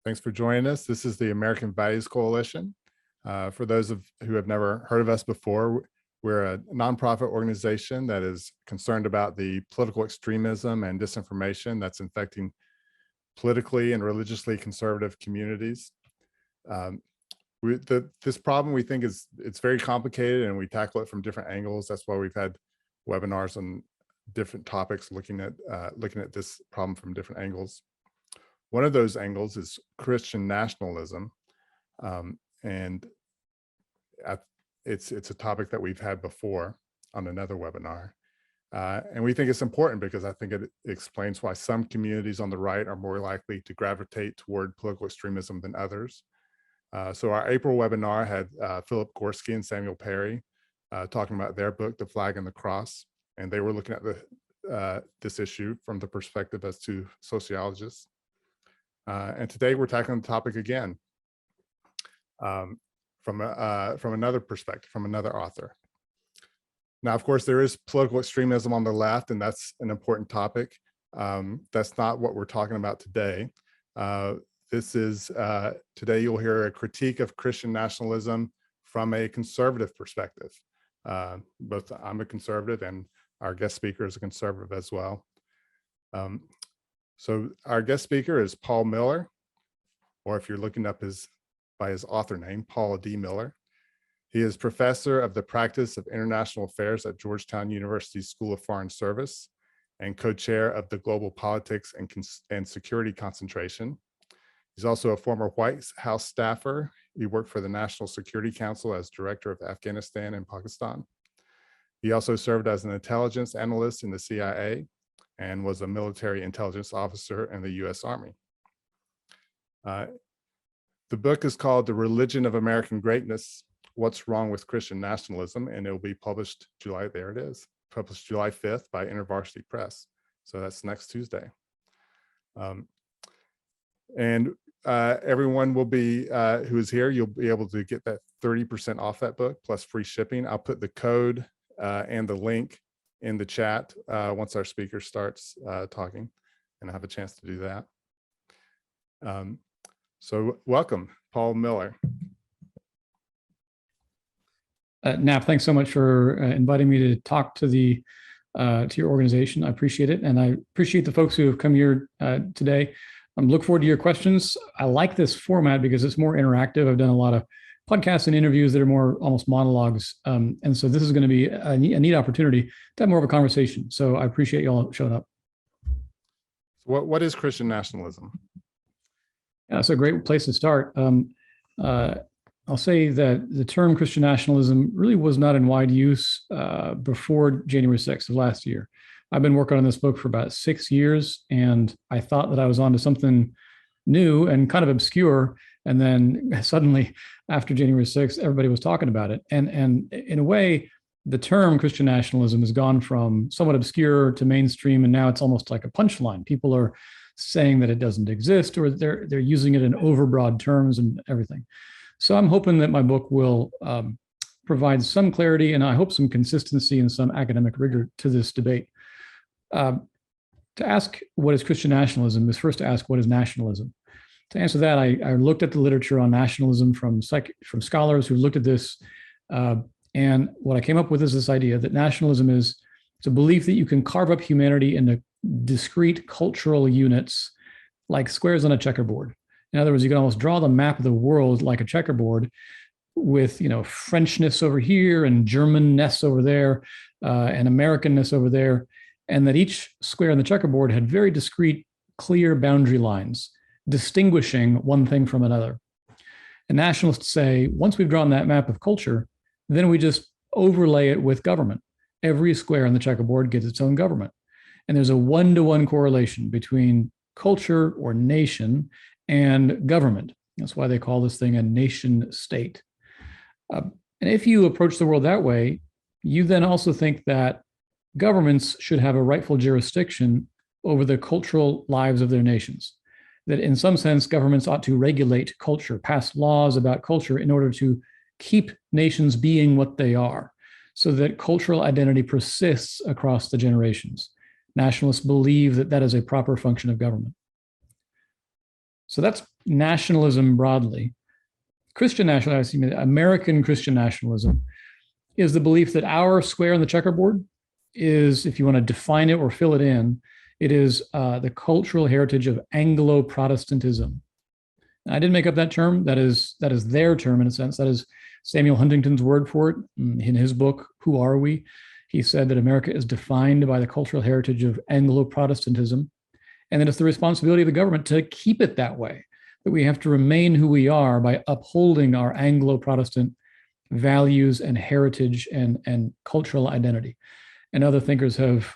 Thanks for joining us. This is the American Values Coalition. For those who have never heard of us before, we're a nonprofit organization that is concerned about the political extremism and disinformation that's infecting politically and religiously conservative communities. This problem, we think, it's very complicated, and we tackle it from different angles. That's why we've had webinars on different topics looking at this problem from different angles. One of those angles is Christian nationalism, and it's a topic that we've had before on another webinar. And we think it's important because I think it explains why some communities on the right are more likely to gravitate toward political extremism than others. So our April webinar had Philip Gorski and Samuel Perry talking about their book, The Flag and the Cross, and they were looking at this issue from the perspective as two sociologists. And today we're tackling the topic again from another perspective, from another author. Now, of course, there is political extremism on the left, and that's an important topic. That's not what we're talking about today. Today you'll hear a critique of Christian nationalism from a conservative perspective. Both I'm a conservative and our guest speaker is a conservative as well. So our guest speaker is Paul Miller, or if you're looking up by his author name, Paul D. Miller. He is professor of the practice of international affairs at Georgetown University School of Foreign Service and co-chair of the Global Politics and Security Concentration. He's also a former White House staffer. He worked for the National Security Council as director of Afghanistan and Pakistan. He also served as an intelligence analyst in the CIA and was a military intelligence officer in the US Army. The book is called The Religion of American Greatness: What's Wrong with Christian Nationalism? And it will be published July 5th by InterVarsity Press. So that's next Tuesday. Everyone will be, who is here, you'll be able to get that 30% off that book plus free shipping. I'll put the code and the link in the chat once our speaker starts talking, and I have a chance to do that. So welcome, Paul Miller. Nap, thanks so much for inviting me to talk to your organization. I appreciate it, and I appreciate the folks who have come here today. I look forward to your questions. I like this format because it's more interactive. I've done a lot of podcasts and interviews that are more almost monologues, and so this is going to be a neat opportunity to have more of a conversation. So I appreciate you all showing up. What is Christian nationalism? Yeah, that's a great place to start. I'll say that the term Christian nationalism really was not in wide use before January 6th of last year. I've been working on this book for about 6 years, and I thought that I was onto something new and kind of obscure. And then suddenly, after January 6th, everybody was talking about it. And in a way, the term Christian nationalism has gone from somewhat obscure to mainstream, and now it's almost like a punchline. People are saying that it doesn't exist, or they're using it in overbroad terms and everything. So I'm hoping that my book will provide some clarity, and I hope some consistency and some academic rigor to this debate. To ask what is Christian nationalism is first to ask what is nationalism. To answer that, I looked at the literature on nationalism from scholars who looked at this, and what I came up with is this idea that nationalism is a belief that you can carve up humanity into discrete cultural units like squares on a checkerboard. In other words, you can almost draw the map of the world like a checkerboard with, Frenchness over here and Germanness over there and Americanness over there, and that each square on the checkerboard had very discrete, clear boundary lines distinguishing one thing from another. And nationalists say, once we've drawn that map of culture, then we just overlay it with government. Every square on the checkerboard gets its own government. And there's a one-to-one correlation between culture or nation and government. That's why they call this thing a nation state. And if you approach the world that way, you then also think that governments should have a rightful jurisdiction over the cultural lives of their nations. That in some sense, governments ought to regulate culture, pass laws about culture in order to keep nations being what they are, so that cultural identity persists across the generations. Nationalists believe that that is a proper function of government. So that's nationalism broadly. Christian nationalism, American Christian nationalism, is the belief that our square on the checkerboard is, if you want to define it or fill it in, it is the cultural heritage of Anglo-Protestantism. And I didn't make up that term. That is their term in a sense. That is Samuel Huntington's word for it. In his book, Who Are We? He said that America is defined by the cultural heritage of Anglo-Protestantism, and that it's the responsibility of the government to keep it that way, that we have to remain who we are by upholding our Anglo-Protestant values and heritage and cultural identity. And other thinkers have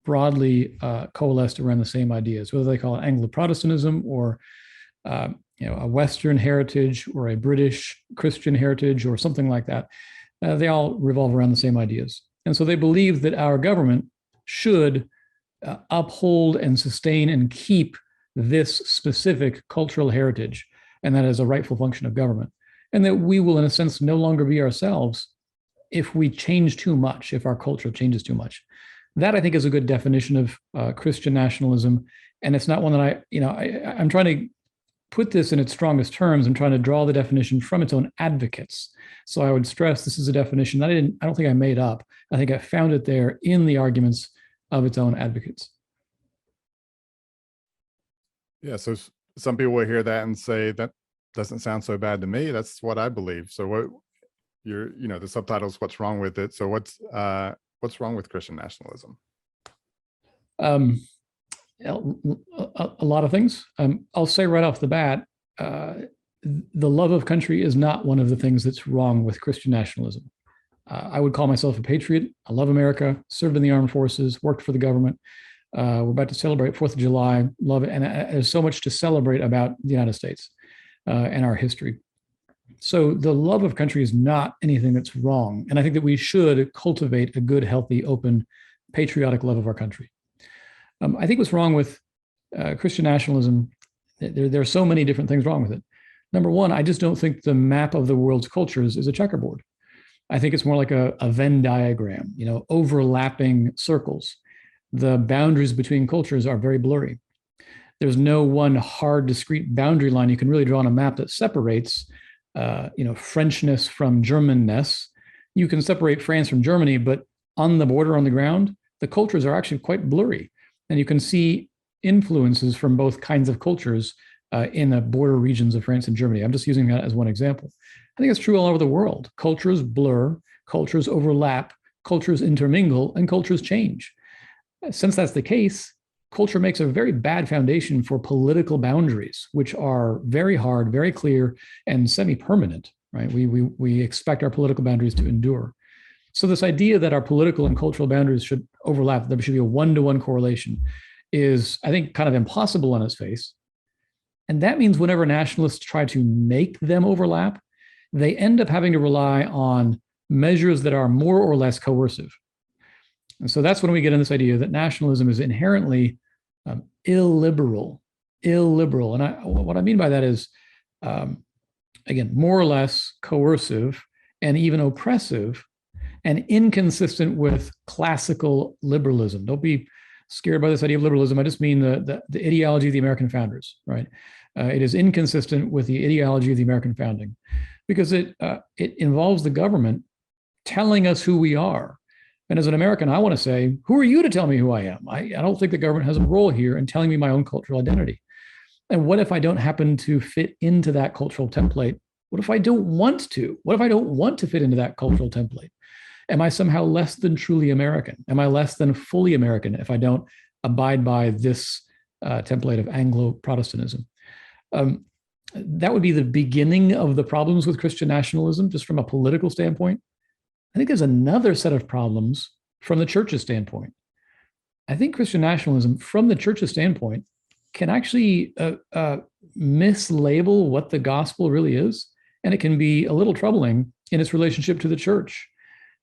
broadly coalesced around the same ideas, whether they call it Anglo-Protestantism or a Western heritage or a British Christian heritage or something like that. They all revolve around the same ideas. And so they believe that our government should uphold and sustain and keep this specific cultural heritage, and that is a rightful function of government. And that we will, in a sense, no longer be ourselves if we change too much, if our culture changes too much. That, I think, is a good definition of Christian nationalism. And it's not one that I'm trying to put this in its strongest terms. I'm trying to draw the definition from its own advocates. So I would stress this is a definition that I don't think I made up. I think I found it there in the arguments of its own advocates. Yeah, so some people will hear that and say, that doesn't sound so bad to me. That's what I believe. So what the subtitle is What's Wrong with It? So what's wrong with Christian nationalism? A lot of things. I'll say right off the bat, the love of country is not one of the things that's wrong with Christian nationalism. I would call myself a patriot. I love America, served in the armed forces, worked for the government. We're about to celebrate 4th of July, love it. And there's so much to celebrate about the United States and our history. So the love of country is not anything that's wrong. And I think that we should cultivate a good, healthy, open, patriotic love of our country. I think what's wrong with Christian nationalism, there are so many different things wrong with it. Number one, I just don't think the map of the world's cultures is a checkerboard. I think it's more like a Venn diagram, overlapping circles. The boundaries between cultures are very blurry. There's no one hard, discrete boundary line you can really draw on a map that separates, Frenchness from Germanness. You can separate France from Germany, but on the border, on the ground, the cultures are actually quite blurry. And you can see influences from both kinds of cultures in the border regions of France and Germany. I'm just using that as one example. I think it's true all over the world. Cultures blur, cultures overlap, cultures intermingle, and cultures change. Since that's the case, culture makes a very bad foundation for political boundaries, which are very hard, very clear, and semi-permanent, right? We expect our political boundaries to endure. So this idea that our political and cultural boundaries should overlap, there should be a one-to-one correlation, is, I think, kind of impossible on its face. And that means whenever nationalists try to make them overlap, they end up having to rely on measures that are more or less coercive. And so that's when we get in this idea that nationalism is inherently illiberal. And what I mean by that is, again, more or less coercive and even oppressive and inconsistent with classical liberalism. Don't be scared by this idea of liberalism. I just mean the ideology of the American founders, right? It is inconsistent with the ideology of the American founding because it involves the government telling us who we are. And as an American, I want to say, who are you to tell me who I am? I don't think the government has a role here in telling me my own cultural identity. And what if I don't happen to fit into that cultural template? What if I don't want to? What if I don't want to fit into that cultural template? Am I somehow less than truly American? Am I less than fully American if I don't abide by this template of Anglo-Protestantism? That would be the beginning of the problems with Christian nationalism, just from a political standpoint. I think there's another set of problems from the church's standpoint. I think Christian nationalism, from the church's standpoint, can actually mislabel what the gospel really is, and it can be a little troubling in its relationship to the church.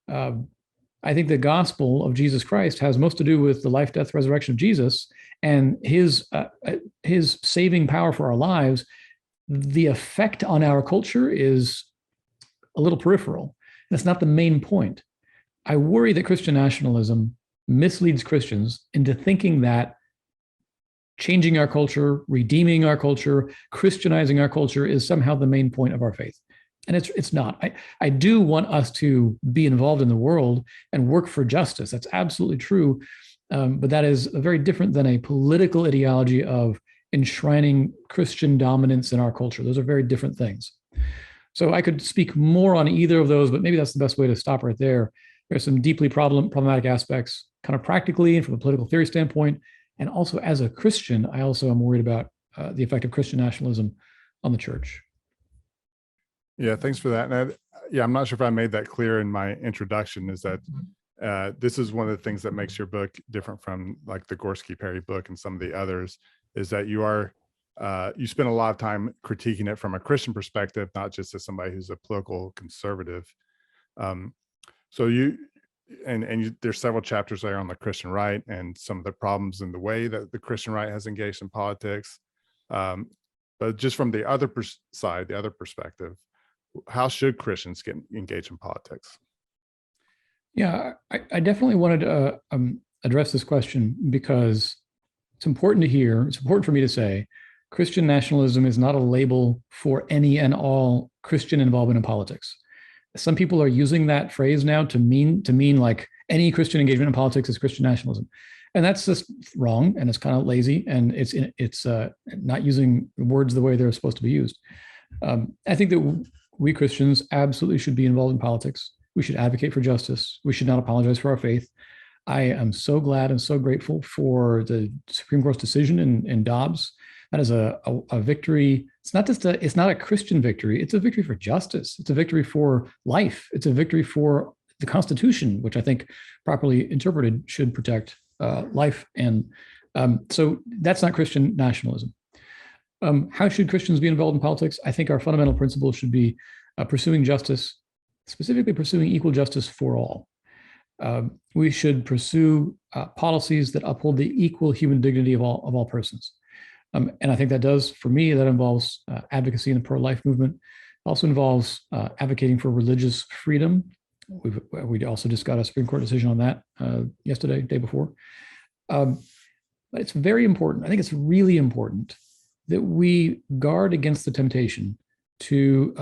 I think the gospel of Jesus Christ has most to do with the life, death, resurrection of Jesus and his saving power for our lives. The effect on our culture is a little peripheral. That's not the main point. I worry that Christian nationalism misleads Christians into thinking that changing our culture, redeeming our culture, Christianizing our culture is somehow the main point of our faith. And it's not. I do want us to be involved in the world and work for justice. That's absolutely true. But that is very different than a political ideology of enshrining Christian dominance in our culture. Those are very different things. So I could speak more on either of those, but maybe that's the best way to stop right there. There's some deeply problematic aspects, kind of practically and from a political theory standpoint. And also as a Christian, I also am worried about the effect of Christian nationalism on the church. Yeah, thanks for that. And I'm not sure if I made that clear in my introduction, is that this is one of the things that makes your book different from like the Gorski-Perry book and some of the others, is that you spend a lot of time critiquing it from a Christian perspective, not just as somebody who's a political conservative. There's several chapters there on the Christian right and some of the problems in the way that the Christian right has engaged in politics. But just from the other side, the other perspective, how should Christians get engaged in politics? Yeah, I definitely wanted to address this question because it's important to hear. It's important for me to say Christian nationalism is not a label for any and all Christian involvement in politics. Some people are using that phrase now to mean like any Christian engagement in politics is Christian nationalism. And that's just wrong, and it's kind of lazy, and it's not using words the way they're supposed to be used. I think that we Christians absolutely should be involved in politics. We should advocate for justice. We should not apologize for our faith. I am so glad and so grateful for the Supreme Court's decision in Dobbs. That is a victory. It's not a Christian victory. It's a victory for justice. It's a victory for life. It's a victory for the Constitution, which I think properly interpreted should protect life. And so that's not Christian nationalism. How should Christians be involved in politics? I think our fundamental principle should be pursuing justice, specifically pursuing equal justice for all. We should pursue policies that uphold the equal human dignity of all persons. And I think that does, for me, that involves advocacy in the pro-life movement. It also involves advocating for religious freedom. We also just got a Supreme Court decision on that yesterday, day before. But it's very important. I think it's really important that we guard against the temptation to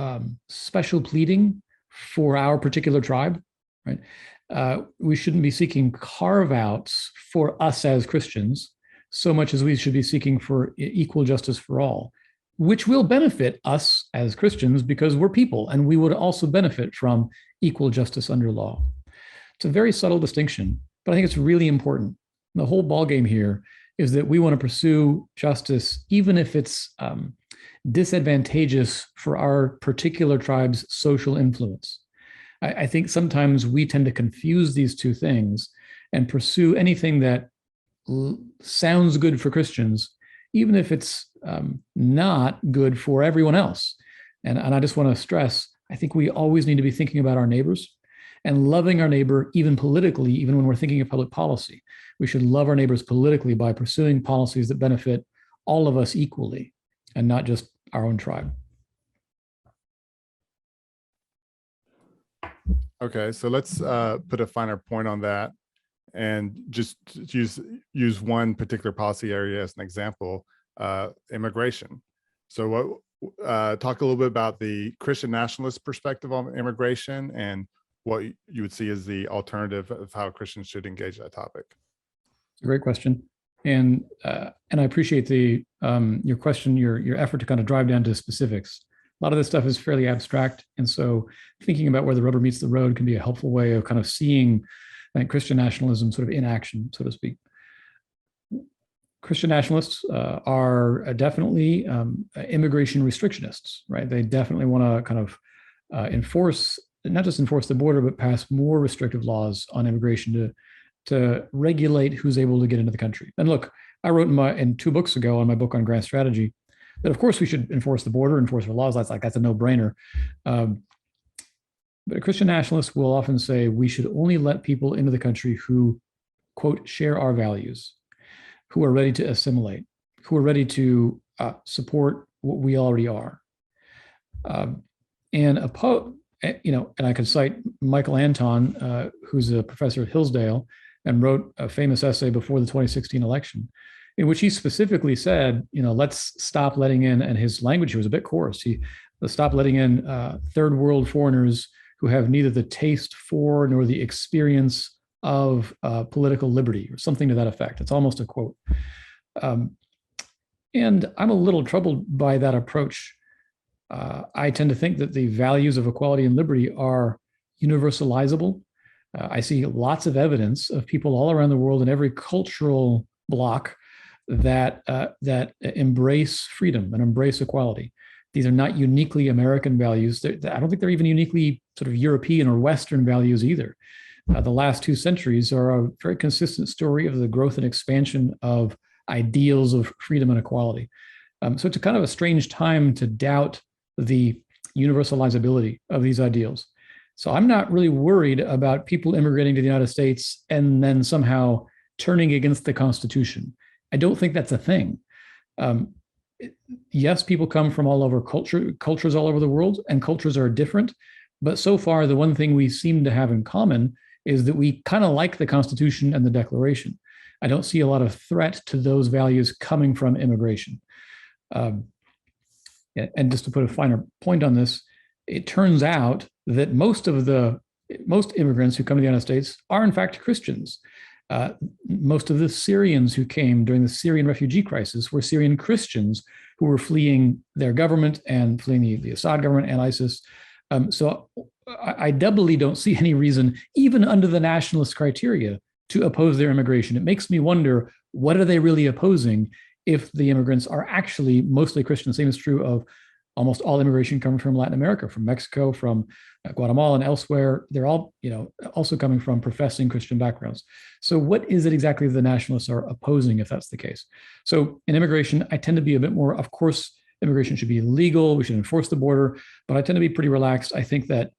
special pleading for our particular tribe, right? We shouldn't be seeking carve-outs for us as Christians so much as we should be seeking for equal justice for all, which will benefit us as Christians because we're people, and we would also benefit from equal justice under law. It's a very subtle distinction, but I think it's really important. The whole ballgame here is that we want to pursue justice, even if it's disadvantageous for our particular tribe's social influence. I think sometimes we tend to confuse these two things and pursue anything that sounds good for Christians, even if it's not good for everyone else. And I just want to stress, I think we always need to be thinking about our neighbors and loving our neighbor, even politically, even when we're thinking of public policy. We should love our neighbors politically by pursuing policies that benefit all of us equally and not just our own tribe. Okay, so let's put a finer point on that and just use one particular policy area as an example, immigration. So talk a little bit about the Christian nationalist perspective on immigration and what you would see as the alternative of how Christians should engage that topic. Great question. And I appreciate your question, your effort to kind of drive down to specifics. A lot of this stuff is fairly abstract. And so thinking about where the rubber meets the road can be a helpful way of kind of seeing Christian nationalism sort of in action, so to speak. Christian nationalists are definitely immigration restrictionists, right? They definitely want to kind of not just enforce the border, but pass more restrictive laws on immigration to regulate who's able to get into the country. And look, I wrote in 2 books ago on my book on grand strategy that of course we should enforce the border, enforce our laws. That's a no-brainer. But Christian nationalists will often say we should only let people into the country who, quote, share our values, who are ready to assimilate, who are ready to support what we already are. And I could cite Michael Anton, who's a professor at Hillsdale and wrote a famous essay before the 2016 election. in which he specifically said, let's stop letting in, and his language was a bit coarse. Let's stop letting in third world foreigners who have neither the taste for nor the experience of political liberty, or something to that effect. It's almost a quote. And I'm a little troubled by that approach. I tend to think that the values of equality and liberty are universalizable. I see lots of evidence of people all around the world in every cultural bloc that embrace freedom and embrace equality. These are not uniquely American values. I don't think they're even uniquely sort of European or Western values either. The last 2 centuries are a very consistent story of the growth and expansion of ideals of freedom and equality. So it's a kind of a strange time to doubt the universalizability of these ideals. So I'm not really worried about people immigrating to the United States and then somehow turning against the Constitution. I don't think that's a thing. Yes, people come from all over cultures all over the world, and cultures are different. But so far, the one thing we seem to have in common is that we kind of like the Constitution and the Declaration. I don't see a lot of threat to those values coming from immigration. And just to put a finer point on this, it turns out that most immigrants who come to the United States are in fact Christians. Most of the Syrians who came during the Syrian refugee crisis were Syrian Christians who were fleeing their government and fleeing the Assad government and ISIS. So I doubly don't see any reason, even under the nationalist criteria, to oppose their immigration. It makes me wonder, what are they really opposing if the immigrants are actually mostly Christian? The same is true of almost all immigration coming from Latin America, from Mexico, from Guatemala and elsewhere. They're all, also coming from professing Christian backgrounds. So what is it exactly the nationalists are opposing if that's the case? So in immigration, I tend to be a bit more, of course, immigration should be legal. We should enforce the border, but I tend to be pretty relaxed. I think that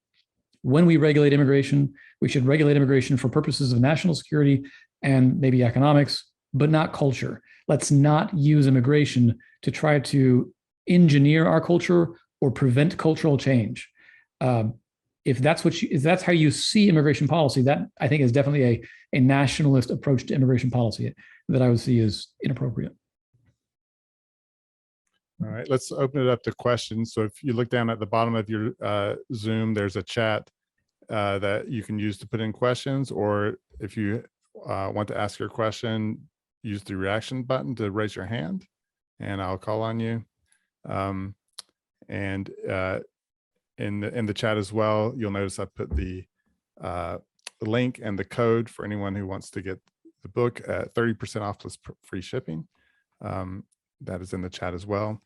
when we regulate immigration, we should regulate immigration for purposes of national security and maybe economics, but not culture. Let's not use immigration to try to engineer our culture or prevent cultural change. If that's how you see immigration policy, that I think is definitely a nationalist approach to immigration policy that I would see as inappropriate. All right, let's open it up to questions. So if you look down at the bottom of your Zoom, there's a chat that you can use to put in questions, or if you want to ask your question, use the reaction button to raise your hand and I'll call on you. In the chat as well, you'll notice I put the link and the code for anyone who wants to get the book at 30% off plus free shipping. That is in the chat as well.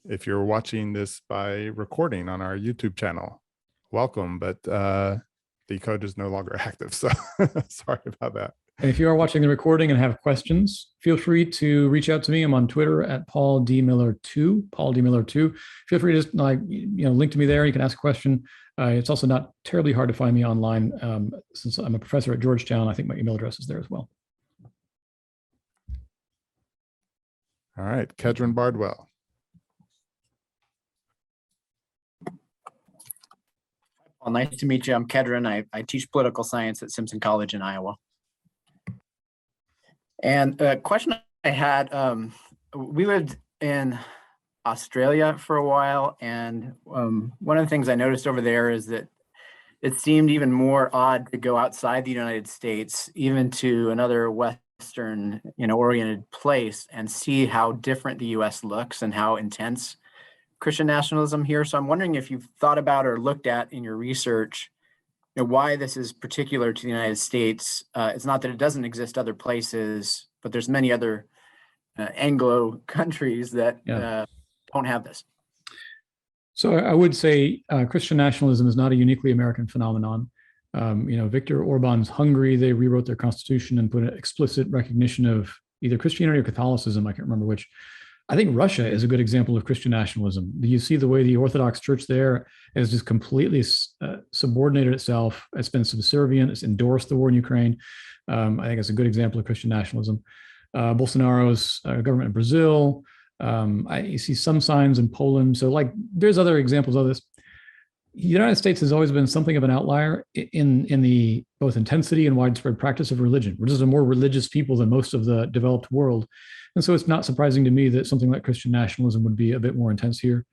If you're watching this by recording on our YouTube channel, welcome, but the code is no longer active, so sorry about that. And if you are watching the recording and have questions, feel free to reach out to me. I'm on Twitter at Paul D. Miller 2, Paul D. Miller 2. Feel free to just link to me there. You can ask a question. It's also not terribly hard to find me online. Since I'm a professor at Georgetown, I think my email address is there as well. All right, Kedron Bardwell. Well, nice to meet you. I'm Kedron. I teach political science at Simpson College in Iowa. And a question I had, we lived in Australia for a while, and one of the things I noticed over there is that it seemed even more odd to go outside the United States, even to another Western, oriented place, and see how different the U.S. looks and how intense Christian nationalism here. So I'm wondering if you've thought about or looked at in your research why this is particular to the United States. It's not that it doesn't exist other places, but there's many other Anglo countries that don't have this. So I would say Christian nationalism is not a uniquely American phenomenon. Viktor Orban's Hungary, they rewrote their constitution and put an explicit recognition of either Christianity or Catholicism. I can't remember which. I think Russia is a good example of Christian nationalism. You see the way the Orthodox Church there has just completely subordinated itself. It's been subservient. It's endorsed the war in Ukraine. I think it's a good example of Christian nationalism. Bolsonaro's government in Brazil. You see some signs in Poland. So there's other examples of this. The United States has always been something of an outlier in the both intensity and widespread practice of religion. We're just a more religious people than most of the developed world. And so it's not surprising to me that something like Christian nationalism would be a bit more intense here.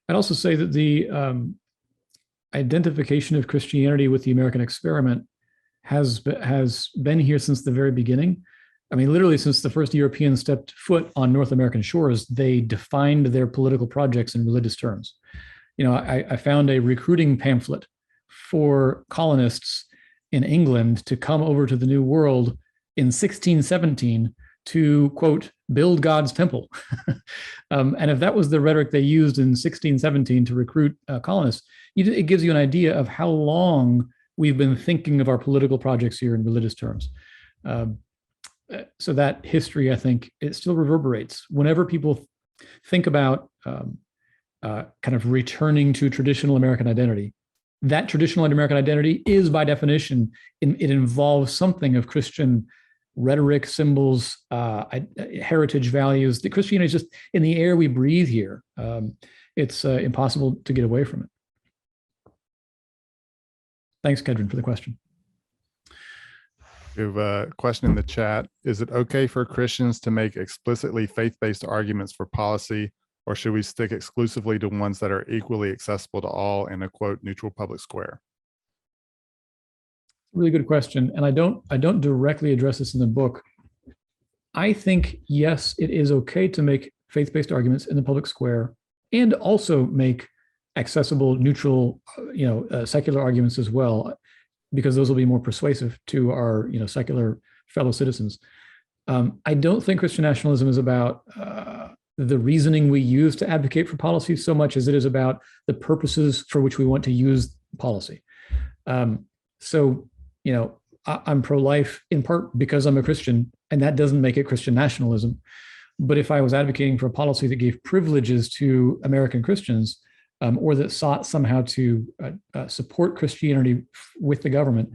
I'd also say that the identification of Christianity with the American experiment has been here since the very beginning. I mean, literally since the first Europeans stepped foot on North American shores, they defined their political projects in religious terms. I found a recruiting pamphlet for colonists in England to come over to the New World in 1617 to, quote, build God's temple. And if that was the rhetoric they used in 1617 to recruit colonists, it gives you an idea of how long we've been thinking of our political projects here in religious terms. So that history, I think, it still reverberates. Whenever people think about kind of returning to traditional American identity, that traditional American identity is, by definition, it involves something of Christian rhetoric, symbols, heritage values. The Christianity is just in the air we breathe here. It's impossible to get away from it. Thanks, Kedron, for the question. We have a question in the chat. Is it okay for Christians to make explicitly faith-based arguments for policy, or should we stick exclusively to ones that are equally accessible to all in a, quote, neutral public square? Really good question. And I don't directly address this in the book. I think, yes, it is okay to make faith-based arguments in the public square and also make accessible, neutral, secular arguments as well, because those will be more persuasive to our, secular fellow citizens. I don't think Christian nationalism is about the reasoning we use to advocate for policy so much as it is about the purposes for which we want to use policy. I'm pro-life in part because I'm a Christian, and that doesn't make it Christian nationalism. But if I was advocating for a policy that gave privileges to American Christians, or that sought somehow to support Christianity with the government,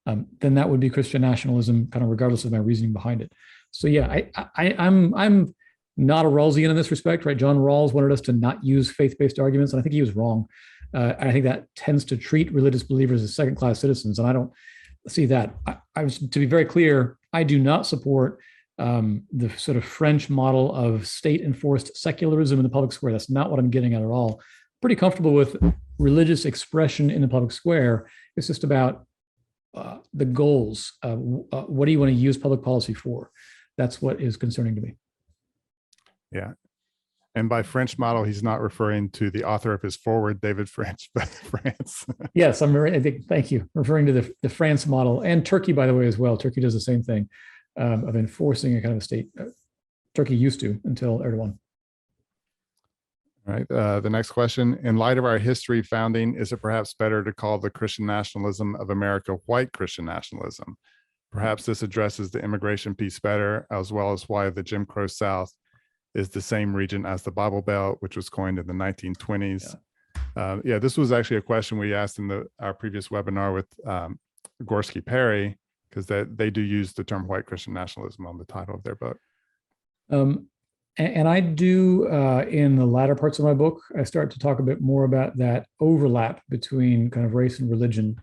then that would be Christian nationalism, kind of regardless of my reasoning behind it. So yeah, I'm not a Rawlsian in this respect, right? John Rawls wanted us to not use faith-based arguments, and I think he was wrong. I think that tends to treat religious believers as second-class citizens, and I don't see that. I was, to be very clear, I do not support the sort of French model of state-enforced secularism in the public square. That's not what I'm getting at all. Pretty comfortable with religious expression in the public square. It's just about the goals. What do you want to use public policy for? That's what is concerning to me. Yeah. And by French model, he's not referring to the author of his foreword, David French, but France. Yes, I think, thank you. Referring to the France model, and Turkey, by the way, as well. Turkey does the same thing of enforcing a kind of a state. Turkey used to until Erdogan. All right. The next question. In light of our history founding, is it perhaps better to call the Christian nationalism of America white Christian nationalism? Perhaps this addresses the immigration piece better, as well as why the Jim Crow South is the same region as the Bible Belt, which was coined in the 1920s. Yeah, this was actually a question we asked in our previous webinar with Gorski Perry, because they do use the term white Christian nationalism on the title of their book. And I do, in the latter parts of my book, I start to talk a bit more about that overlap between kind of race and religion.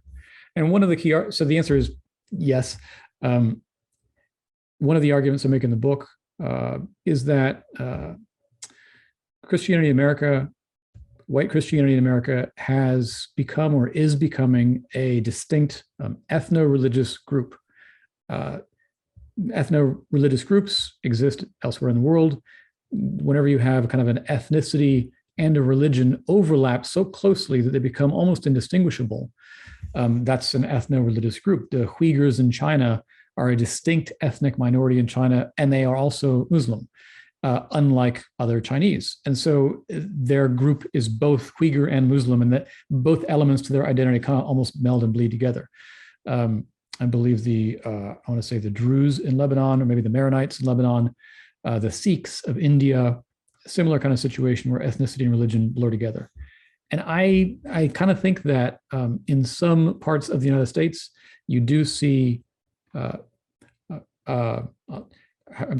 And one of the key, so the answer is yes. One of the arguments I make in the book is that Christianity in America, white Christianity in America, has become or is becoming a distinct ethno-religious group. Ethno-religious groups exist elsewhere in the world. Whenever you have kind of an ethnicity and a religion overlap so closely that they become almost indistinguishable, that's an ethno-religious group. The Uyghurs in China are a distinct ethnic minority in China, and they are also Muslim, unlike other Chinese. And so their group is both Uyghur and Muslim, and that both elements to their identity kind of almost meld and bleed together. I believe I want to say the Druze in Lebanon, or maybe the Maronites in Lebanon, the Sikhs of India, similar kind of situation where ethnicity and religion blur together. And I kind of think that in some parts of the United States, you do see, I'm trying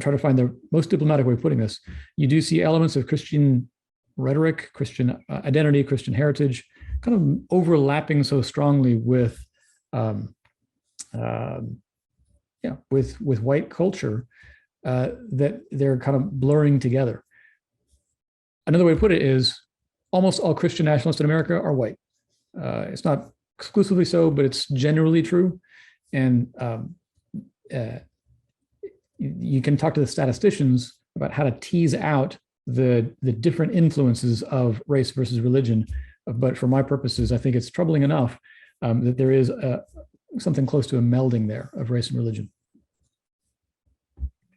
to find the most diplomatic way of putting this, you do see elements of Christian rhetoric, Christian identity, Christian heritage, kind of overlapping so strongly with with white culture, that they're kind of blurring together. Another way to put it is almost all Christian nationalists in America are white. It's not exclusively so, but it's generally true. And you can talk to the statisticians about how to tease out the different influences of race versus religion. But for my purposes, I think it's troubling enough that there is something close to a melding there of race and religion.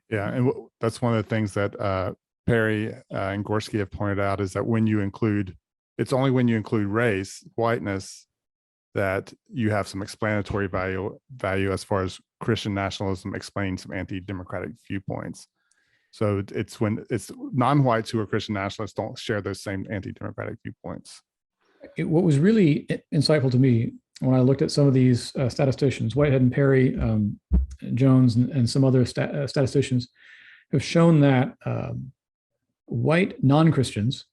Yeah, and that's one of the things that Perry and Gorski have pointed out, is that it's only when you include race, whiteness, that you have some explanatory value as far as Christian nationalism explaining some anti-democratic viewpoints. So it's when it's non-whites who are Christian nationalists don't share those same anti-democratic viewpoints. What was really insightful to me when I looked at some of these statisticians, Whitehead and Perry, Jones, and some other statisticians, have shown that white non-Christians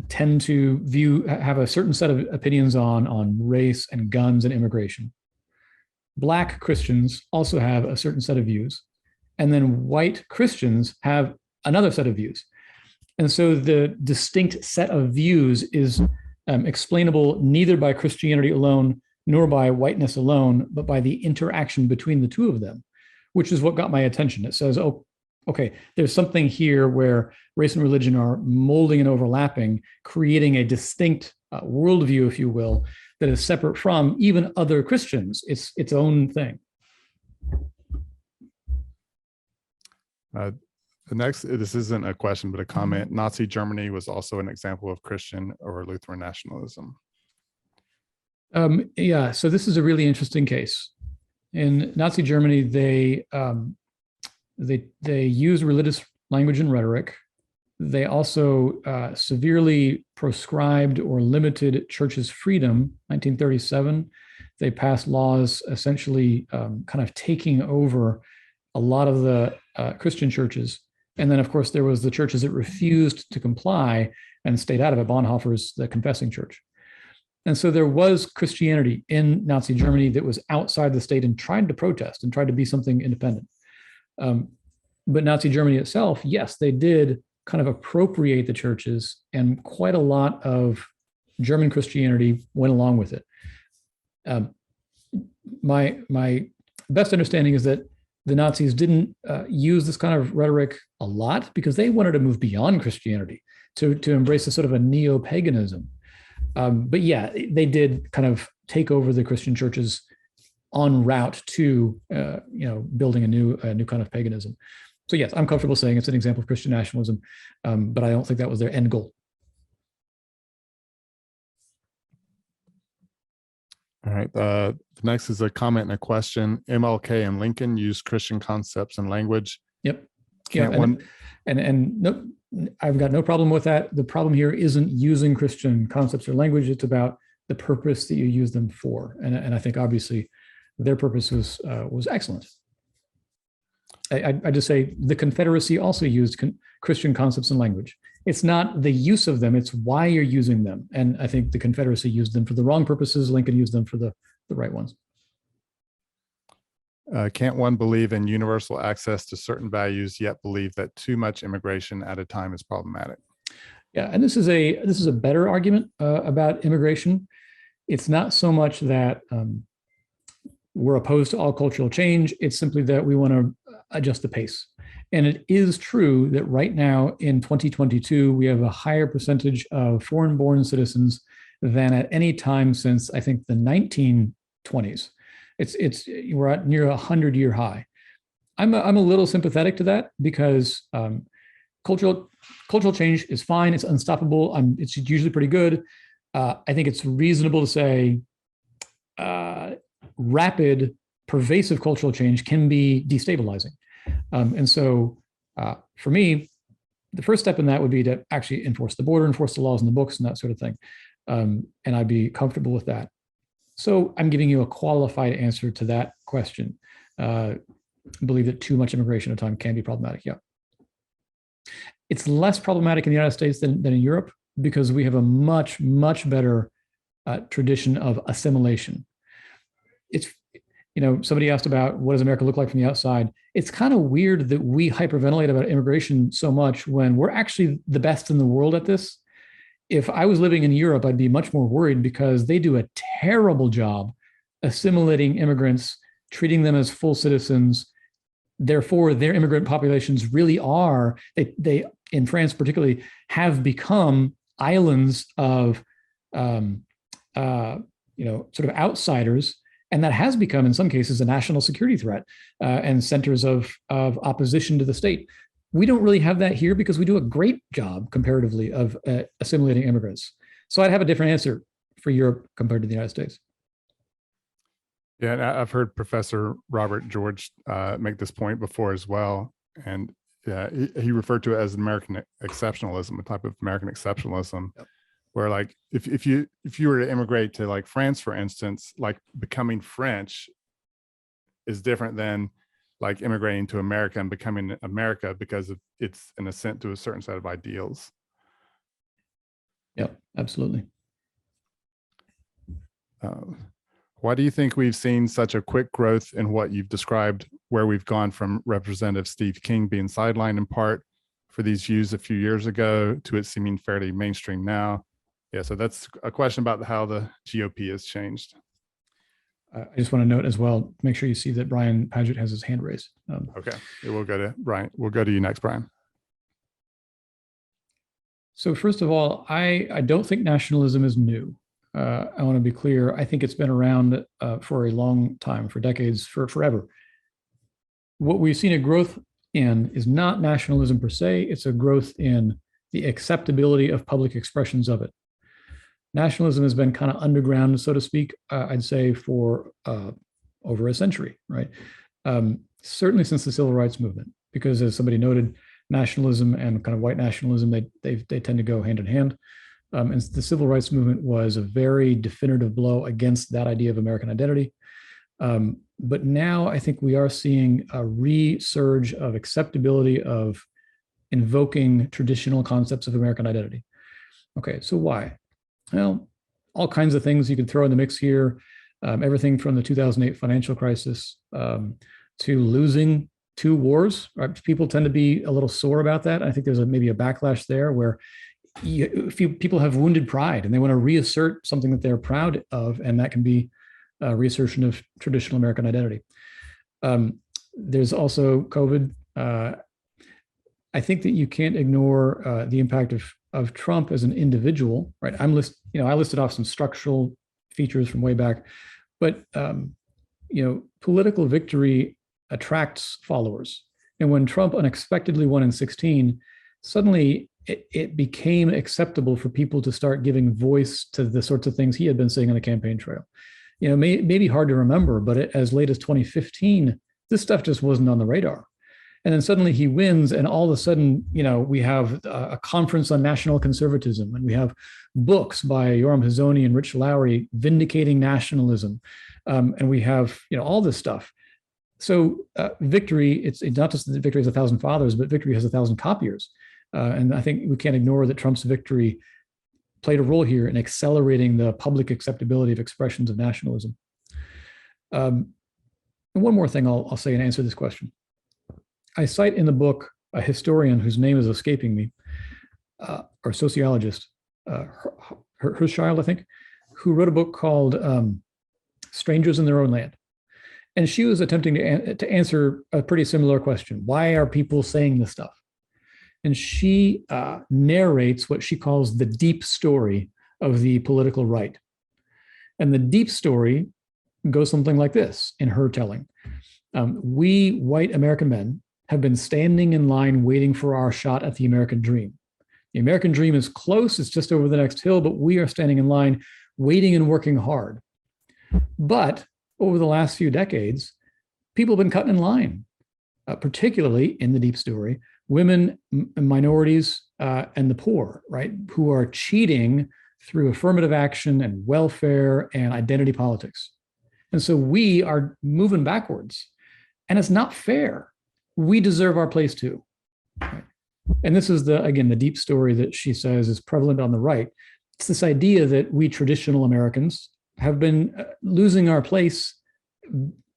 tend to have a certain set of opinions on race and guns and immigration. Black Christians also have a certain set of views, and then white Christians have another set of views. And so the distinct set of views is explainable neither by Christianity alone nor by whiteness alone, but by the interaction between the two of them, which is what got my attention. It says, oh, okay, there's something here where race and religion are molding and overlapping, creating a distinct worldview, if you will, that is separate from even other Christians. It's its own thing. The next, this isn't a question, but a comment. Nazi Germany was also an example of Christian or Lutheran nationalism. Yeah, so this is a really interesting case. In Nazi Germany, they use religious language and rhetoric. They also severely proscribed or limited churches' freedom. 1937, they passed laws essentially kind of taking over a lot of the Christian churches. And then, of course, there was the churches that refused to comply and stayed out of it. Bonhoeffer's the confessing church. And so there was Christianity in Nazi Germany that was outside the state and tried to protest and tried to be something independent. But Nazi Germany itself, yes, they did kind of appropriate the churches, and quite a lot of German Christianity went along with it. My best understanding is that the Nazis didn't use this kind of rhetoric a lot because they wanted to move beyond Christianity to embrace a sort of a neo-paganism. But yeah, they did kind of take over the Christian churches en route to building a new kind of paganism. So yes, I'm comfortable saying it's an example of Christian nationalism, but I don't think that was their end goal. All right. The next is a comment and a question. MLK and Lincoln used Christian concepts and language. Yep. And no, I've got no problem with that. The problem here isn't using Christian concepts or language. It's about the purpose that you use them for. And I think obviously their purpose was excellent. I just say the Confederacy also used Christian concepts and language. It's not the use of them, it's why you're using them. And I think the Confederacy used them for the wrong purposes. Lincoln used them for the right ones. Can't one believe in universal access to certain values, yet believe that too much immigration at a time is problematic? Yeah, and this is a better argument about immigration. It's not so much that we're opposed to all cultural change. It's simply that we want to adjust the pace. And it is true that right now in 2022, we have a higher percentage of foreign-born citizens than at any time since, I think, the 1920s. We're at near a 100-year high. I'm a little sympathetic to that because cultural change is fine. It's unstoppable. It's usually pretty good. I think it's reasonable to say rapid, pervasive cultural change can be destabilizing. And so for me, the first step in that would be to actually enforce the border, enforce the laws in the books and that sort of thing. And I'd be comfortable with that. So I'm giving you a qualified answer to that question. Believe that too much immigration at a time can be problematic. Yeah. It's less problematic in the United States than in Europe because we have a much, much better tradition of assimilation. somebody asked about what does America look like from the outside. It's kind of weird that we hyperventilate about immigration so much when we're actually the best in the world at this. If I was living in Europe, I'd be much more worried because they do a terrible job assimilating immigrants, treating them as full citizens. Therefore, their immigrant populations really are, they in France particularly, have become islands of, sort of outsiders. And that has become, in some cases, a national security threat and centers of opposition to the state. We don't really have that here because we do a great job comparatively of assimilating immigrants. So I'd have a different answer for Europe compared to the United States. Yeah, and I've heard Professor Robert George make this point before as well. And yeah, he referred to it as American exceptionalism, a type of American exceptionalism. Yep. Where like if you were to immigrate to like France, for instance, like becoming French is different than like immigrating to America and becoming America because it's an assent to a certain set of ideals. Yep, absolutely. Why do you think we've seen such a quick growth in what you've described, where we've gone from Representative Steve King being sidelined in part for these views a few years ago to it seeming fairly mainstream now? Yeah, so that's a question about how the GOP has changed. I just want to note as well, make sure you see that Brian Padgett has his hand raised. Okay, we'll go to Brian. We'll go to you next, Brian. So first of all, I don't think nationalism is new. I want to be clear. I think it's been around for a long time, for decades, for forever. What we've seen a growth in is not nationalism per se. It's a growth in the acceptability of public expressions of it. Nationalism has been kind of underground, so to speak, I'd say for over a century, right? Certainly since the Civil Rights Movement, because as somebody noted, nationalism and kind of white nationalism, they tend to go hand in hand. And the Civil Rights Movement was a very definitive blow against that idea of American identity. But now I think we are seeing a resurge of acceptability of invoking traditional concepts of American identity. Okay, so why? Well, all kinds of things you could throw in the mix here. Everything from the 2008 financial crisis to losing 2 wars. Right? People tend to be a little sore about that. I think there's maybe a backlash there where people have wounded pride and they want to reassert something that they're proud of, and that can be a reassertion of traditional American identity. There's also COVID. I think that you can't ignore the impact of Trump as an individual, right? I listed off some structural features from way back, but political victory attracts followers. And when Trump unexpectedly won in 2016, suddenly it became acceptable for people to start giving voice to the sorts of things he had been saying on the campaign trail. Maybe hard to remember, but as late as 2015, this stuff just wasn't on the radar. And then suddenly he wins, and all of a sudden, we have a conference on national conservatism, and we have books by Yoram Hazony and Rich Lowry vindicating nationalism, and we have all this stuff. So victory, it's not just that victory has 1,000 fathers, but victory has 1,000 copiers. And I think we can't ignore that Trump's victory played a role here in accelerating the public acceptability of expressions of nationalism. And one more thing I'll say and answer this question. I cite in the book a historian whose name is escaping me, or sociologist, Hirschchild, I think, who wrote a book called Strangers in Their Own Land. And she was attempting to answer a pretty similar question. Why are people saying this stuff? And she narrates what she calls the deep story of the political right. And the deep story goes something like this in her telling. We white American men have been standing in line waiting for our shot at the American dream. The American dream is close, it's just over the next hill, but we are standing in line waiting and working hard. But over the last few decades, people have been cutting in line, particularly in the deep story, women, minorities, and the poor, right, who are cheating through affirmative action and welfare and identity politics. And so we are moving backwards, and it's not fair. We deserve our place too. Right? And this is the deep story that she says is prevalent on the right. It's this idea that we traditional Americans have been losing our place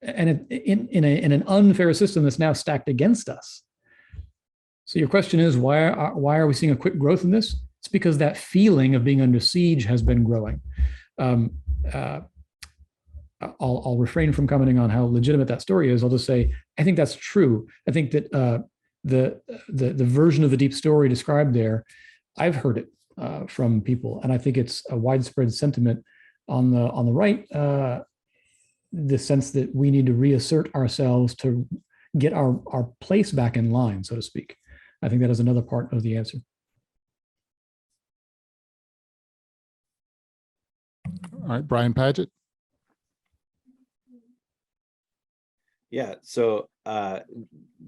and in an unfair system that's now stacked against us. So your question is, why are we seeing a quick growth in this? It's because that feeling of being under siege has been growing. I'll refrain from commenting on how legitimate that story is. I'll just say I think that's true. I think that the version of the deep story described there, I've heard it from people, and I think it's a widespread sentiment on the right. The sense that we need to reassert ourselves to get our place back in line, so to speak. I think that is another part of the answer. All right, Brian Paget. Yeah, so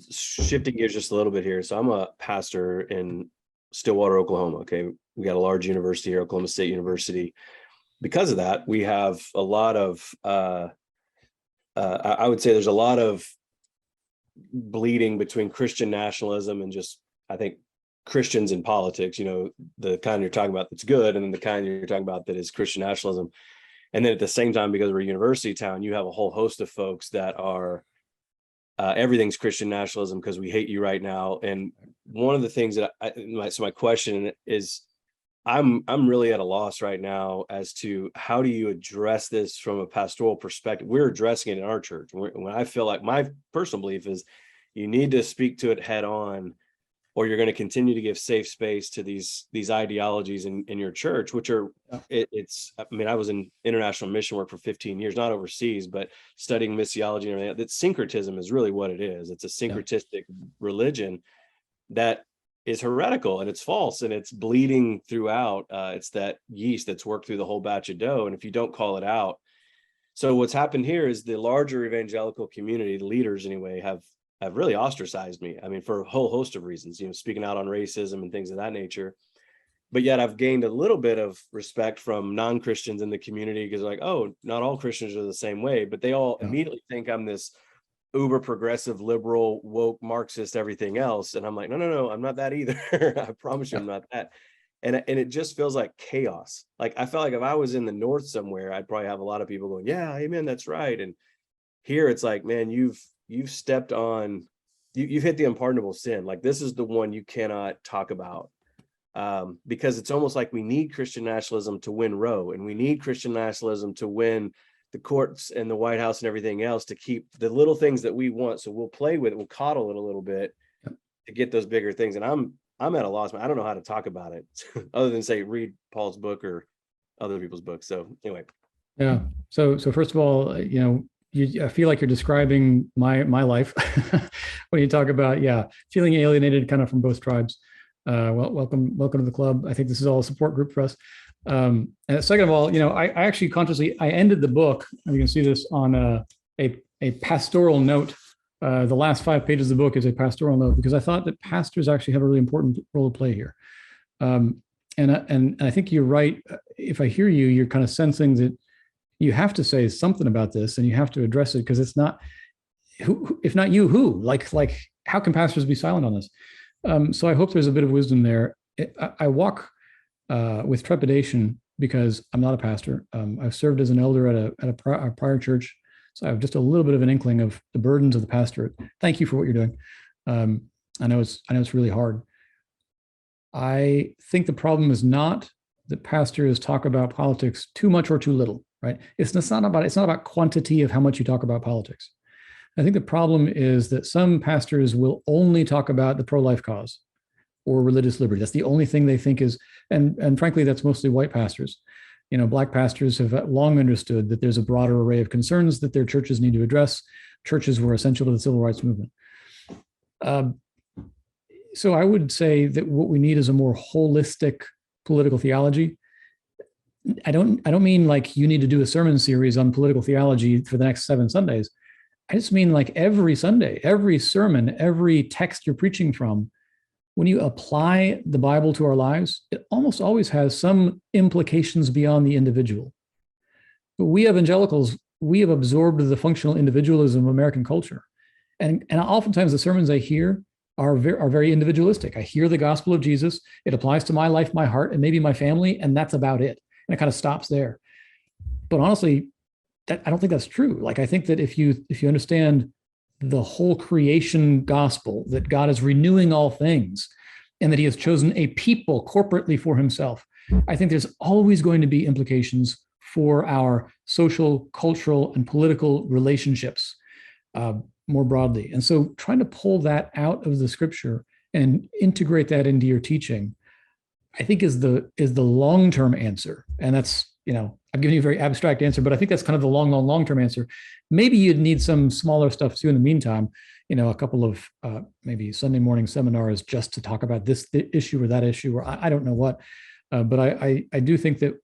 shifting gears just a little bit here. So I'm a pastor in Stillwater, Oklahoma. Okay, we got a large university here, Oklahoma State University. Because of that, we have a lot of, I would say there's a lot of bleeding between Christian nationalism and just, I think, Christians in politics, you know, the kind you're talking about that's good, and then the kind you're talking about that is Christian nationalism. And then at the same time, because we're a university town, you have a whole host of folks that are everything's Christian nationalism because we hate you right now. And one of the things that so my question is, I'm really at a loss right now as to how do you address this from a pastoral perspective. We're addressing it in our church. When I feel like my personal belief is you need to speak to it head on, or you're going to continue to give safe space to these ideologies in your church, which are, it's, I mean, I was in international mission work for 15 years, not overseas, but studying missiology and everything. That syncretism is really what it is. It's a syncretistic religion that is heretical, and it's false, and it's bleeding throughout. It's that yeast that's worked through the whole batch of dough. And if you don't call it out, so what's happened here is the larger evangelical community, the leaders anyway, have really ostracized me. I mean, for a whole host of reasons, you know, speaking out on racism and things of that nature. But yet I've gained a little bit of respect from non-Christians in the community, because like, oh, not all Christians are the same way, but they all immediately think I'm this uber progressive, liberal, woke, Marxist, everything else. And I'm like, no, I'm not that either. I promise you I'm not that. And it just feels like chaos. Like I felt like if I was in the North somewhere, I'd probably have a lot of people going, yeah, amen, that's right. And here it's like, man, you've stepped on, you've hit the unpardonable sin. Like this is the one you cannot talk about, because it's almost like we need Christian nationalism to win Roe, and we need Christian nationalism to win the courts and the White House and everything else, to keep the little things that we want. So we'll play with it, we'll coddle it a little bit to get those bigger things. And I'm at a loss. I don't know how to talk about it other than say read Paul's book or other people's books. So anyway. Yeah. So first of all, you know, I feel like you're describing my life when you talk about, feeling alienated kind of from both tribes. Well, welcome to the club. I think this is all a support group for us. And second of all, you know, I actually consciously, I ended the book, and you can see this on a pastoral note. The last 5 pages of the book is a pastoral note, because I thought that pastors actually have a really important role to play here. And I think you're right. If I hear you, you're kind of sensing that you have to say something about this, and you have to address it, because it's not, who, if not you, who? Like how can pastors be silent on this? So I hope there's a bit of wisdom there. I walk with trepidation because I'm not a pastor. I've served as an elder at a prior church, so I have just a little bit of an inkling of the burdens of the pastorate. Thank you for what you're doing. I know it's really hard. I think the problem is not that pastors talk about politics too much or too little, right? It's not about quantity of how much you talk about politics. I think the problem is that some pastors will only talk about the pro-life cause or religious liberty. That's the only thing they think is, and frankly, that's mostly white pastors. You know, black pastors have long understood that there's a broader array of concerns that their churches need to address. Churches were essential to the civil rights movement. So I would say that what we need is a more holistic political theology. I don't mean like you need to do a sermon series on political theology for the next 7 Sundays. I just mean like every Sunday, every sermon, every text you're preaching from, when you apply the Bible to our lives, it almost always has some implications beyond the individual. But we evangelicals, we have absorbed the functional individualism of American culture. And oftentimes the sermons I hear are very individualistic. I hear the gospel of Jesus, it applies to my life, my heart, and maybe my family, and that's about it. And it kind of stops there. But honestly, I don't think that's true. Like, I think that if you understand the whole creation gospel, that God is renewing all things and that he has chosen a people corporately for himself, I think there's always going to be implications for our social, cultural, and political relationships more broadly. And so trying to pull that out of the scripture and integrate that into your teaching, I think is the long-term answer. And that's, I've given you a very abstract answer, but I think that's kind of the long-term answer. Maybe you'd need some smaller stuff too in the meantime, a couple of maybe Sunday morning seminars just to talk about this issue or that issue, or I don't know what. But I do think that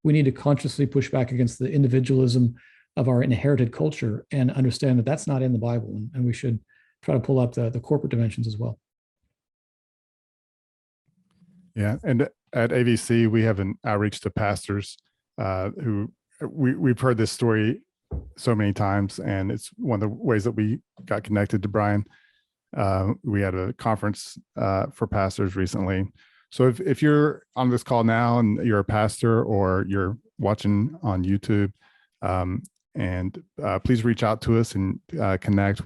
we need to consciously push back against the individualism of our inherited culture and understand that that's not in the Bible. And we should try to pull up the corporate dimensions as well. Yeah. And at AVC, we have an outreach to pastors who we've heard this story so many times, and it's one of the ways that we got connected to Brian. We had a conference for pastors recently. So if you're on this call now and you're a pastor or you're watching on YouTube, and please reach out to us and connect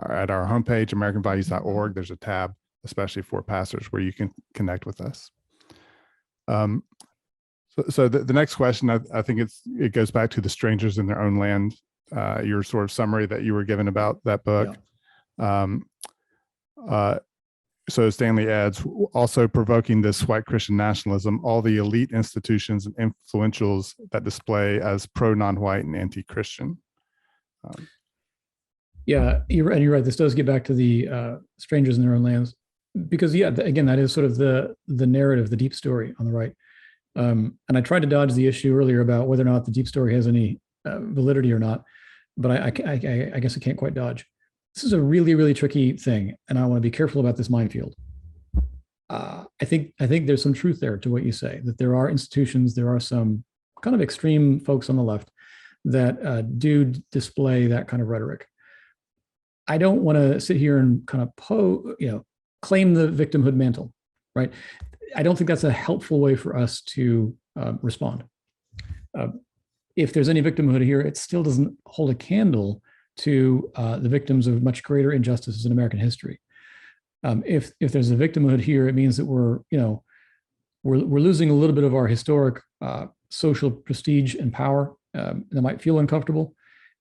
at our homepage, AmericanValues.org. There's a tab especially for pastors where you can connect with us. So the next question, I think it goes back to the strangers in their own land, your sort of summary that you were given about that book. Yeah. So Stanley adds, also provoking this white Christian nationalism, all the elite institutions and influentials that display as pro-non-white and anti-Christian. Yeah, you're right. This does get back to the strangers in their own lands, because again, that is sort of the narrative, the deep story on the right. And I tried to dodge the issue earlier about whether or not the deep story has any validity or not, but I guess I can't quite dodge. This is a really, really tricky thing, and I want to be careful about this minefield. I think there's some truth there to what you say, that there are institutions, there are some kind of extreme folks on the left that do display that kind of rhetoric. I don't want to sit here and kind of claim the victimhood mantle, right? I don't think that's a helpful way for us to respond. If there's any victimhood here, it still doesn't hold a candle to the victims of much greater injustices in American history. If there's a victimhood here, it means that we're losing a little bit of our historic social prestige and power. That might feel uncomfortable,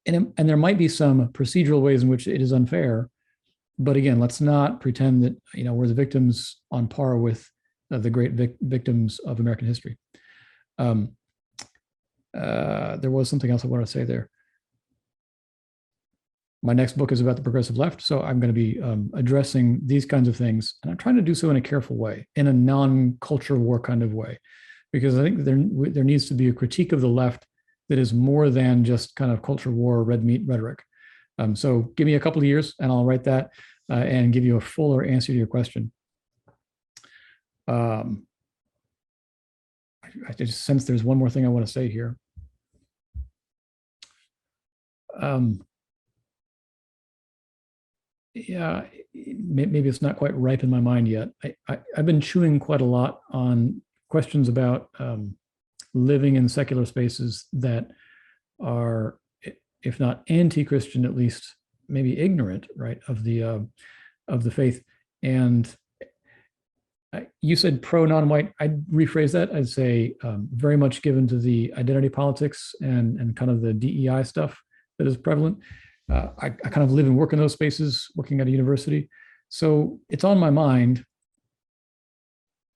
and there might be some procedural ways in which it is unfair. But again, let's not pretend that we're the victims on par with the great victims of American history. There was something else I wanted to say there. My next book is about the progressive left, so I'm going to be addressing these kinds of things, and I'm trying to do so in a careful way, in a non-culture war kind of way, because I think there needs to be a critique of the left that is more than just kind of culture war, red meat rhetoric. So give me a couple of years, and I'll write that and give you a fuller answer to your question. I just sense there's one more thing I want to say here. Yeah, maybe it's not quite ripe in my mind yet. I've been chewing quite a lot on questions about living in secular spaces that are, if not anti-Christian, at least maybe ignorant, right, of the faith. And you said pro non-white. I'd rephrase that. I'd say very much given to the identity politics and kind of the DEI stuff that is prevalent. I kind of live and work in those spaces, working at a university. So it's on my mind.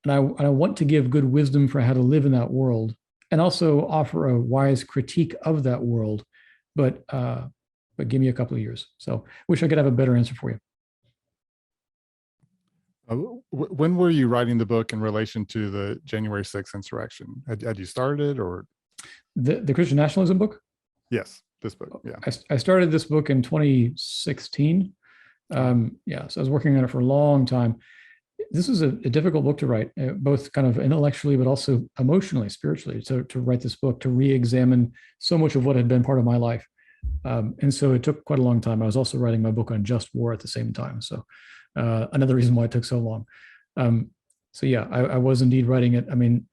And I want to give good wisdom for how to live in that world, and also offer a wise critique of that world. But give me a couple of years. So wish I could have a better answer for you. When were you writing the book in relation to the January 6th insurrection? Had you started, or? The Christian nationalism book? Yes. This book, yeah. I started this book in 2016. Yeah, so I was working on it for a long time. This is a difficult book to write, both kind of intellectually, but also emotionally, spiritually, to write this book, to re-examine so much of what had been part of my life. And so it took quite a long time. I was also writing my book on just war at the same time. So another reason why it took so long. So yeah, I was indeed writing it. I mean,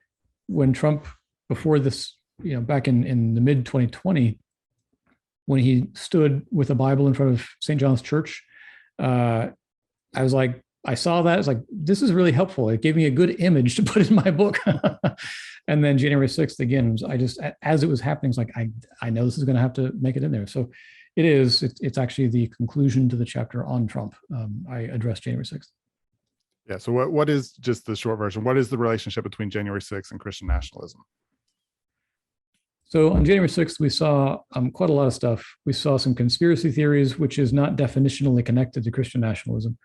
when Trump, before this, back in the mid 2020, when he stood with a Bible in front of St. John's Church, I was like, I saw that. It's like, this is really helpful. It gave me a good image to put in my book. And then January 6th, again, I just, as it was happening, it's like, I know this is going to have to make it in there. So it's actually the conclusion to the chapter on Trump. I addressed January 6th. Yeah. So what is, just the short version, what is the relationship between January 6th and Christian nationalism? So on January 6th, we saw quite a lot of stuff. We saw some conspiracy theories, which is not definitionally connected to Christian nationalism.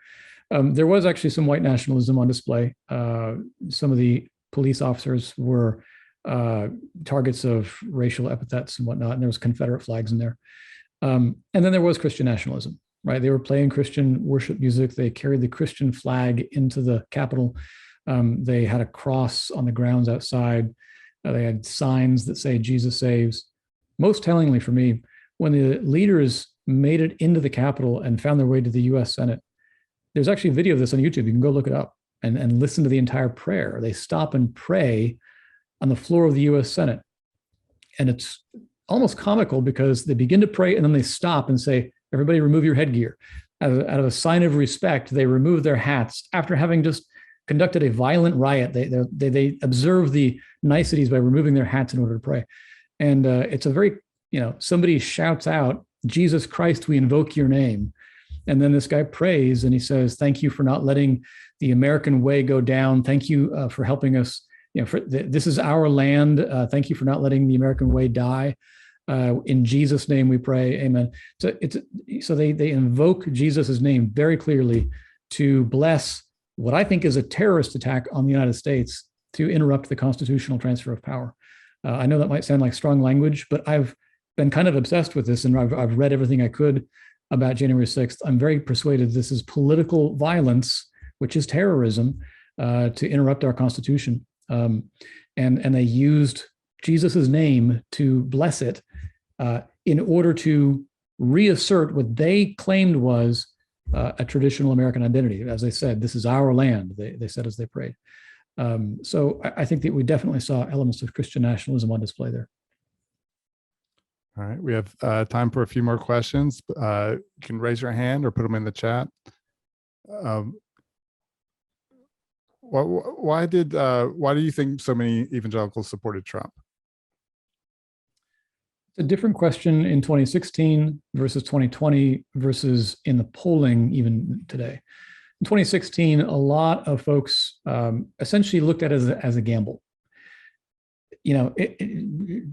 There was actually some white nationalism on display. Some of the police officers were targets of racial epithets and whatnot, and there was Confederate flags in there. And then there was Christian nationalism, right? They were playing Christian worship music. They carried the Christian flag into the Capitol. They had a cross on the grounds outside. They had signs that say Jesus saves. Most tellingly for me, when the leaders made it into the Capitol and found their way to the US Senate, there's actually a video of this on YouTube. You can go look it up and listen to the entire prayer. They stop and pray on the floor of the US Senate. And it's almost comical because they begin to pray and then they stop and say, everybody remove your headgear. Out of a sign of respect, they remove their hats after having just conducted a violent riot. They observe the niceties by removing their hats in order to pray. And it's a very, somebody shouts out, Jesus Christ, we invoke your name. And then this guy prays and he says, thank you for not letting the American way go down. Thank you for helping us. This is our land. Thank you for not letting the American way die. In Jesus' name we pray, amen. So they invoke Jesus' name very clearly to bless what I think is a terrorist attack on the United States to interrupt the constitutional transfer of power. I know that might sound like strong language, but I've been kind of obsessed with this and I've read everything I could about January 6th. I'm very persuaded this is political violence, which is terrorism, to interrupt our Constitution. And they used Jesus's name to bless it in order to reassert what they claimed was a traditional American identity. As they said, this is our land, they said as they prayed. So I think that we definitely saw elements of Christian nationalism on display there. All right, we have time for a few more questions. You can raise your hand or put them in the chat. Why do you think so many evangelicals supported Trump? It's a different question in 2016 versus 2020 versus in the polling even today. In 2016, a lot of folks essentially looked at it as a gamble.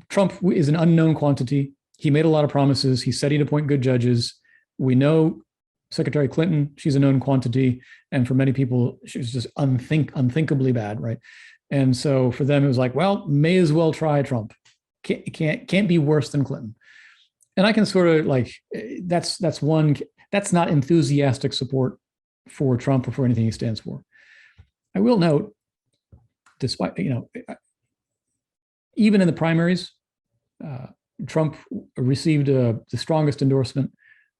Trump is an unknown quantity. He made a lot of promises. He said he'd appoint good judges. We know Secretary Clinton, she's a known quantity. And for many people, she was just unthinkably bad, right? And so for them, it was like, well, may as well try Trump. Can't be worse than Clinton. And I can sort of like, that's not enthusiastic support for Trump or for anything he stands for. I will note, despite, even in the primaries, Trump received the strongest endorsement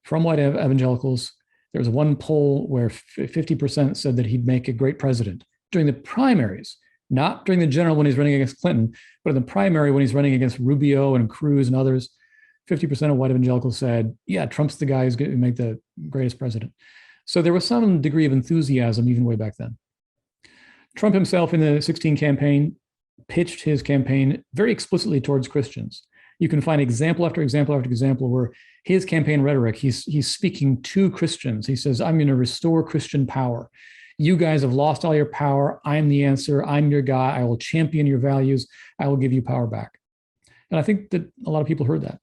from white evangelicals. There was one poll where 50% said that he'd make a great president during the primaries, not during the general when he's running against Clinton, but in the primary when he's running against Rubio and Cruz and others. 50% of white evangelicals said, yeah, Trump's the guy who's going to make the greatest president. So there was some degree of enthusiasm even way back then. Trump himself in the 2016 campaign pitched his campaign very explicitly towards Christians. You can find example after example after example where his campaign rhetoric, he's speaking to Christians. He says, I'm going to restore Christian power. You guys have lost all your power. I'm the answer. I'm your guy. I will champion your values. I will give you power back. And I think that a lot of people heard that.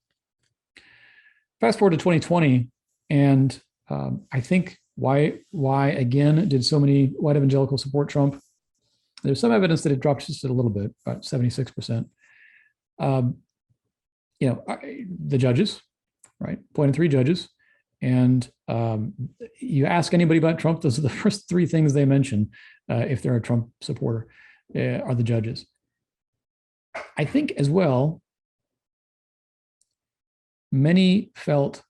Fast forward to 2020, and I think why again did so many white evangelicals support Trump? There's some evidence that it dropped just a little bit, about 76%. The judges, right? Appointed 3 judges. And you ask anybody about Trump, those are the first 3 things they mention if they're a Trump supporter, are the judges. I think as well, many felt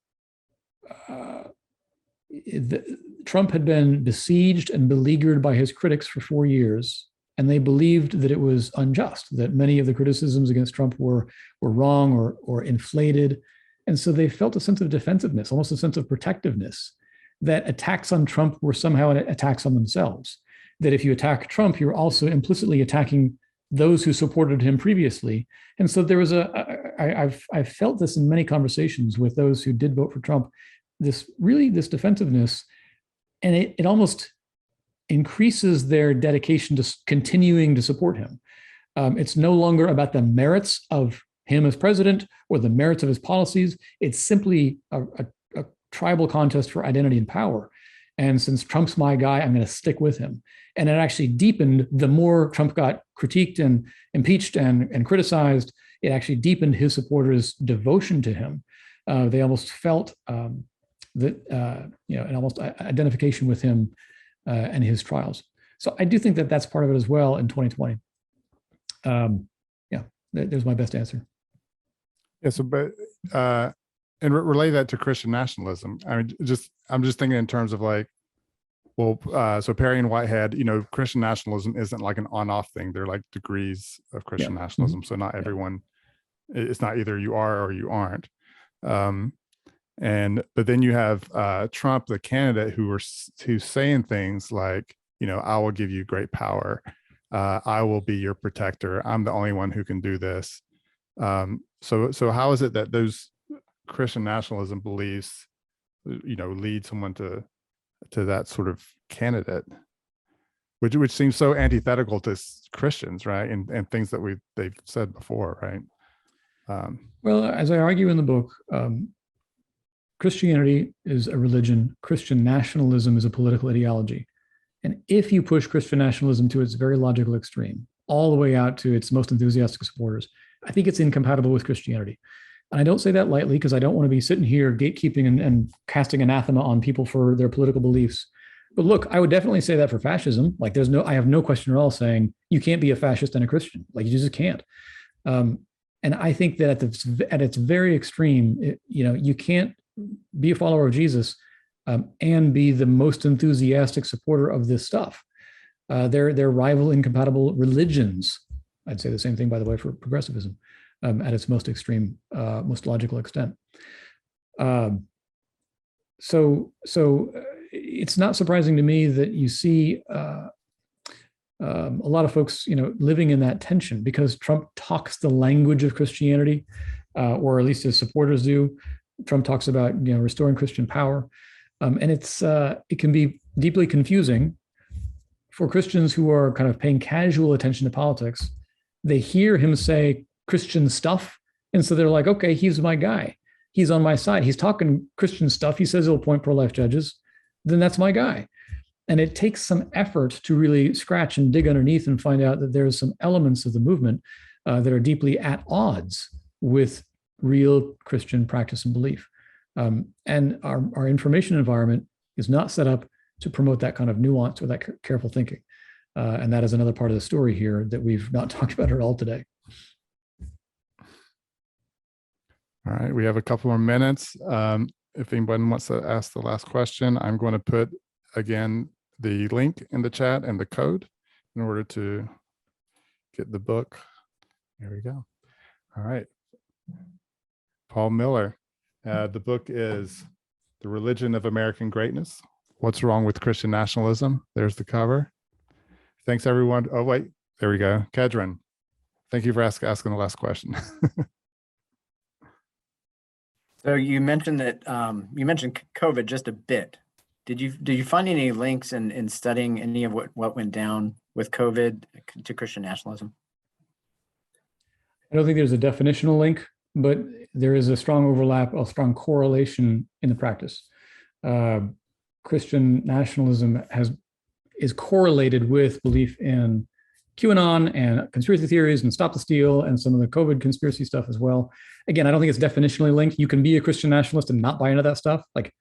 Trump had been besieged and beleaguered by his critics for 4 years, and they believed that it was unjust, that many of the criticisms against Trump were wrong or inflated. And so they felt a sense of defensiveness, almost a sense of protectiveness, that attacks on Trump were somehow attacks on themselves. That if you attack Trump, you're also implicitly attacking those who supported him previously. And so there was I've felt this in many conversations with those who did vote for Trump, this defensiveness, and it almost increases their dedication to continuing to support him. It's no longer about the merits of him as president or the merits of his policies. It's simply a tribal contest for identity and power. And since Trump's my guy, I'm going to stick with him. And it actually deepened the more Trump got critiqued and impeached and criticized. It actually deepened his supporters' devotion to him. They almost felt an almost identification with him and his trials. So I do think that that's part of it as well in 2020. There's my best answer. Yeah. So, but and relate that to Christian nationalism. I mean, I'm just thinking in terms of like, well, so Perry and Whitehead, Christian nationalism isn't like an on-off thing. They're like degrees of Christian nationalism. So not everyone, it's not either you are or you aren't. But then you have Trump, the candidate, who's saying things like, I will give you great power. I will be your protector. I'm the only one who can do this. So how is it that those Christian nationalism beliefs, lead someone to that sort of candidate, which seems so antithetical to Christians, right? And things that they've said before, right? Well, as I argue in the book, Christianity is a religion. Christian nationalism is a political ideology. And if you push Christian nationalism to its very logical extreme, all the way out to its most enthusiastic supporters, I think it's incompatible with Christianity. And I don't say that lightly, because I don't want to be sitting here gatekeeping and casting anathema on people for their political beliefs. But look, I would definitely say that for fascism. Like I have no question at all saying you can't be a fascist and a Christian. Like you just can't. And I think that at its very extreme, you can't be a follower of Jesus and be the most enthusiastic supporter of this stuff. They're rival, incompatible religions. I'd say the same thing, by the way, for progressivism at its most extreme, most logical extent. So it's not surprising to me that you see a lot of folks, living in that tension, because Trump talks the language of Christianity, or at least his supporters do. Trump talks about restoring Christian power, and it can be deeply confusing for Christians who are kind of paying casual attention to politics. They hear him say Christian stuff, and so they're like, okay, he's my guy. He's on my side. He's talking Christian stuff. He says he'll appoint pro-life judges. Then that's my guy. And it takes some effort to really scratch and dig underneath and find out that there's some elements of the movement that are deeply at odds with real Christian practice and belief. And our information environment is not set up to promote that kind of nuance or that careful thinking. And that is another part of the story here that we've not talked about at all today. All right, we have a couple more minutes. If anybody wants to ask the last question, I'm going to put, again, the link in the chat and the code in order to get the book. There we go. All right. Paul Miller. The book is The Religion of American Greatness: What's Wrong with Christian Nationalism? There's the cover. Thanks, everyone. Oh, wait, there we go. Kedron, thank you for asking the last question. So you mentioned that you mentioned COVID just a bit. Did you find any links in studying any of what went down with COVID to Christian nationalism? I don't think there's a definitional link, but there is a strong overlap, a strong correlation in the practice. Christian nationalism is correlated with belief in QAnon and conspiracy theories and Stop the Steal and some of the COVID conspiracy stuff as well. Again, I don't think it's definitionally linked. You can be a Christian nationalist and not buy into that stuff. Like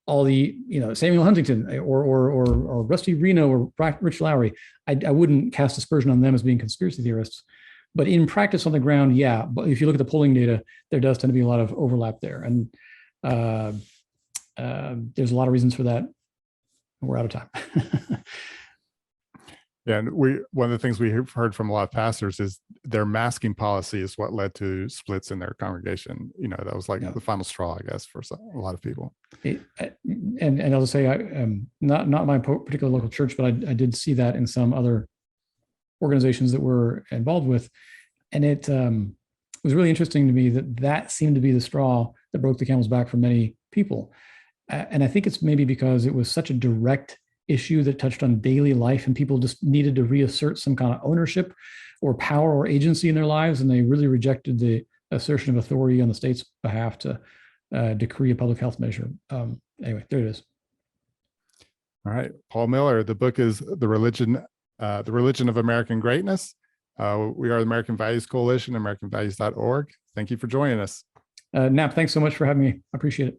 all the, Samuel Huntington or Rusty Reno or Rich Lowry, I wouldn't cast aspersion on them as being conspiracy theorists. But in practice on the ground, yeah. But if you look at the polling data, there does tend to be a lot of overlap there. And there's a lot of reasons for that. We're out of time. Yeah, and one of the things we have heard from a lot of pastors is their masking policy is what led to splits in their congregation. That was like the final straw, I guess, for a lot of people. And I'll say, not my particular local church, but I did see that in some other organizations that we're involved with, and it was really interesting to me that seemed to be the straw that broke the camel's back for many people. And I think it's maybe because it was such a direct issue that touched on daily life, and people just needed to reassert some kind of ownership or power or agency in their lives, and they really rejected the assertion of authority on the state's behalf to decree a public health measure. Anyway, there it is. All right, Paul Miller. The book is The Religion of American Greatness. We are the American Values Coalition, AmericanValues.org. Thank you for joining us. Knapp, thanks so much for having me. I appreciate it.